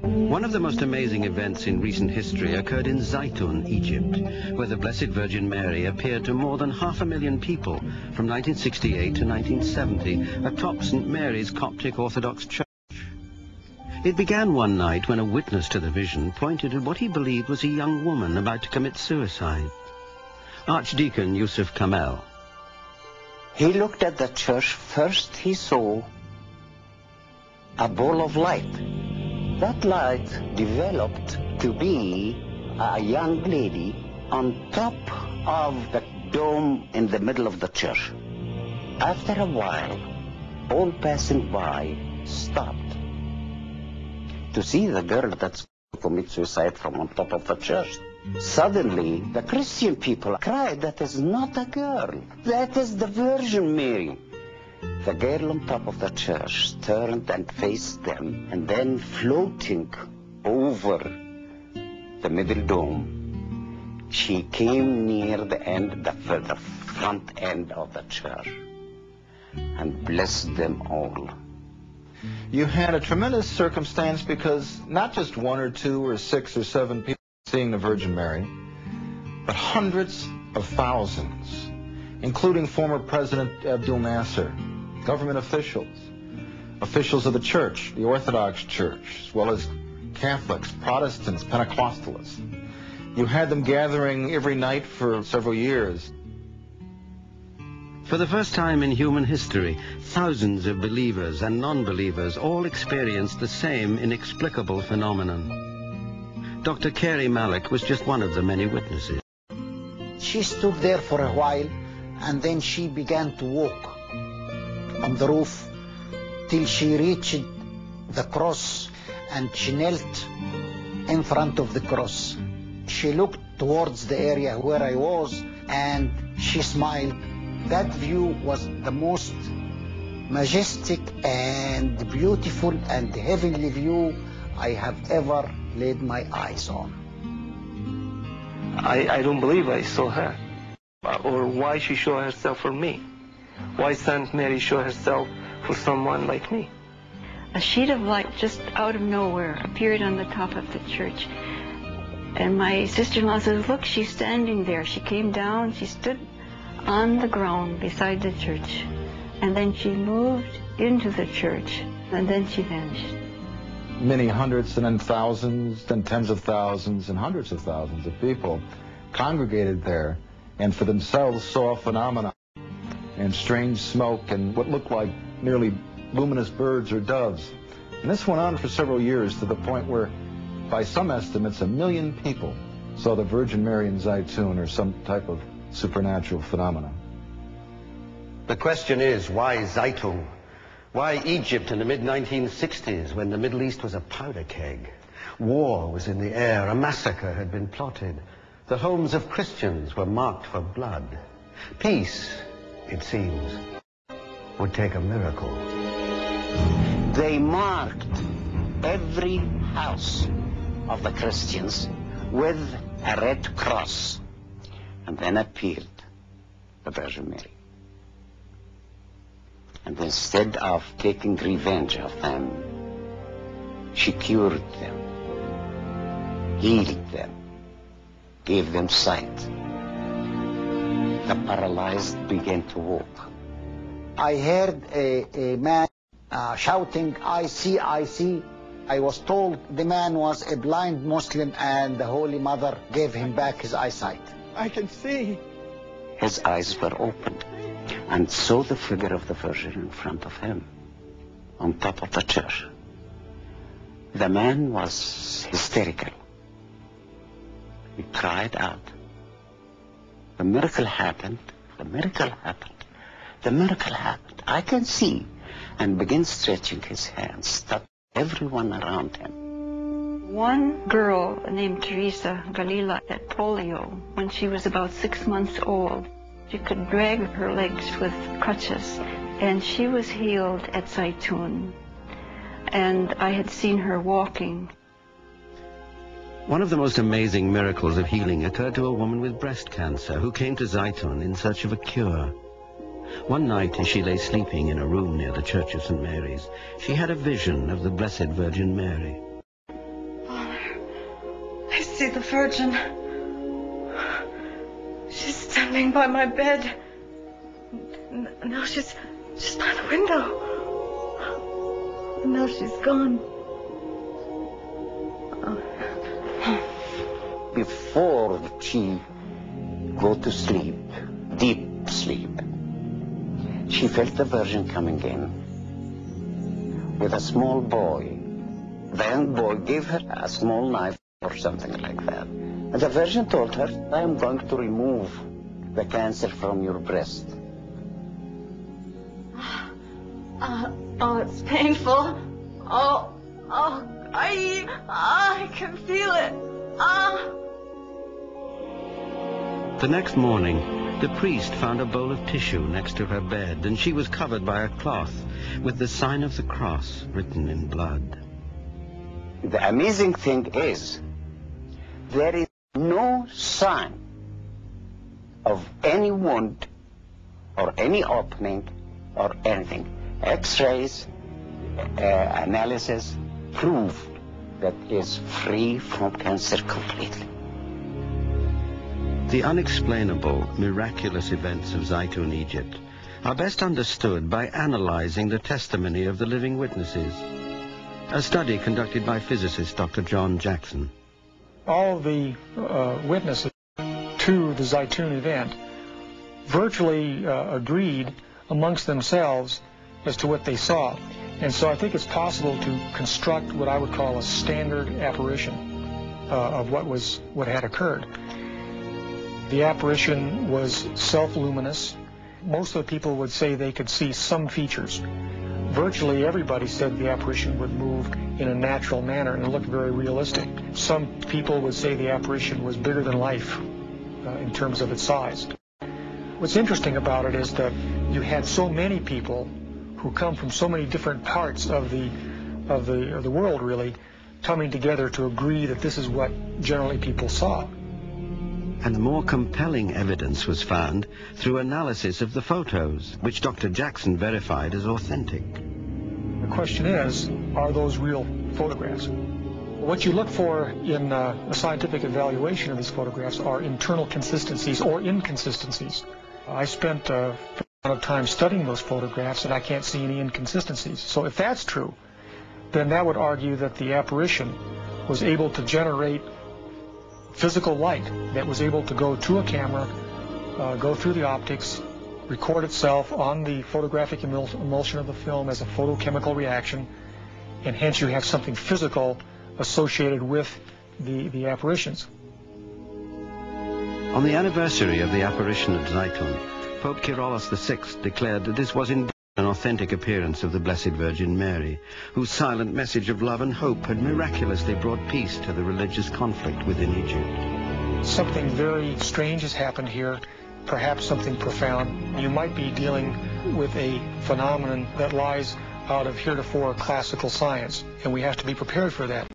One of the most amazing events in recent history occurred in Zeitoun, Egypt, where the Blessed Virgin Mary appeared to more than 500,000 people from 1968 to 1970 atop St. Mary's Coptic Orthodox Church. It began one night when a witness to the vision pointed at what he believed was a young woman about to commit suicide. Archdeacon Yusuf Kamel. He looked at the church. First he saw a ball of light. That light developed to be a young lady on top of the dome in the middle of the church. After a while, all passing by stopped to see the girl that's commit suicide from on top of the church. Suddenly, the Christian people cried, "That is not a girl. That is the Virgin Mary." The girl on top of the church turned and faced them, and then floating over the middle dome, she came near the end, the front end of the church, and blessed them all. You had a tremendous circumstance because not just 1 or 2 or 6 or 7 people seeing the Virgin Mary, but hundreds of thousands, including former President Abdul Nasser, government officials, officials of the church, the Orthodox Church, as well as Catholics, Protestants, Pentecostalists. You had them gathering every night for several years. For the first time in human history, thousands of believers and non-believers all experienced the same inexplicable phenomenon. Dr. Carey Malik was just one of the many witnesses. She stood there for a while, and then she began to walk on the roof till she reached the cross, and she knelt in front of the cross. She looked towards the area where I was, and she smiled. That view was the most majestic and beautiful and heavenly view I have ever laid my eyes on. I don't believe I saw her, or why she showed herself for me. Why Saint Mary show herself for someone like me? A sheet of light just out of nowhere appeared on the top of the church. And my sister-in-law says, "Look, she's standing there." She came down, she stood on the ground beside the church. And then she moved into the church, and then she vanished. Many hundreds and then thousands, then tens of thousands and hundreds of thousands of people congregated there and for themselves saw phenomena and strange smoke and what looked like nearly luminous birds or doves. And this went on for several years to the point where, by some estimates, 1 million people saw the Virgin Mary in Zeitoun or some type of supernatural phenomena. The question is, why Zeitoun? Why Egypt in the mid-1960s when the Middle East was a powder keg? War was in the air, a massacre had been plotted. The homes of Christians were marked for blood. Peace, it seems, would take a miracle. They marked every house of the Christians with a red cross, and then appeared the Virgin Mary. And instead of taking revenge of them, she cured them, healed them, gave them sight. The paralyzed began to walk. I heard a man shouting, "I see, I see." I was told the man was a blind Muslim and the Holy Mother gave him back his eyesight. I can see. His eyes were opened and saw the figure of the Virgin in front of him on top of the church. The man was hysterical. He cried out. The miracle happened. The miracle happened. The miracle happened. I can see. And began stretching his hands, touched everyone around him. One girl named Teresa Galila had polio when she was about 6 months old. She could drag her legs with crutches, and she was healed at Zeitoun. And I had seen her walking. One of the most amazing miracles of healing occurred to a woman with breast cancer who came to Zeitoun in search of a cure. One night, as she lay sleeping in a room near the Church of St. Mary's, she had a vision of the Blessed Virgin Mary. see the Virgin. She's standing by my bed. Now she's by the window. And now she's gone. Before she go to sleep, deep sleep, she felt the Virgin coming in with a small boy. The young boy gave her a small knife or something like that. And the Virgin told her, I am going to remove the cancer from your breast. Oh, it's painful. I can feel it. The next morning, the priest found a bowl of tissue next to her bed, and she was covered by a cloth with the sign of the cross written in blood. The amazing thing is, there is no sign of any wound or any opening or anything. X-rays, analysis prove that is free from cancer completely. The unexplainable, miraculous events of Zeitoun, Egypt, are best understood by analyzing the testimony of the living witnesses. A study conducted by physicist Dr. John Jackson. All of the witnesses to the Zeitoun event virtually agreed amongst themselves as to what they saw. And so I think it's possible to construct what I would call a standard apparition of what had occurred. The apparition was self-luminous. Most of the people would say they could see some features. Virtually everybody said the apparition would move in a natural manner and look very realistic. Some people would say the apparition was bigger than life in terms of its size. What's interesting about it is that you had so many people who come from so many different parts of the world, really, coming together to agree that this is what generally people saw. And more compelling evidence was found through analysis of the photos, which Dr. Jackson verified as authentic. The question is, are those real photographs? What you look for in a scientific evaluation of these photographs are internal consistencies or inconsistencies. I spent a amount of time studying those photographs, and I can't see any inconsistencies. So if that's true, then that would argue that the apparition was able to generate physical light that was able to go to a camera, go through the optics, record itself on the photographic emulsion of the film as a photochemical reaction, and hence you have something physical associated with the apparitions. On the anniversary of the apparition at Zeitoun, Pope Kyrillos VI declared that this was indeed an authentic appearance of the Blessed Virgin Mary, whose silent message of love and hope had miraculously brought peace to the religious conflict within Egypt. Something very strange has happened here, perhaps something profound. You might be dealing with a phenomenon that lies out of heretofore classical science, and we have to be prepared for that.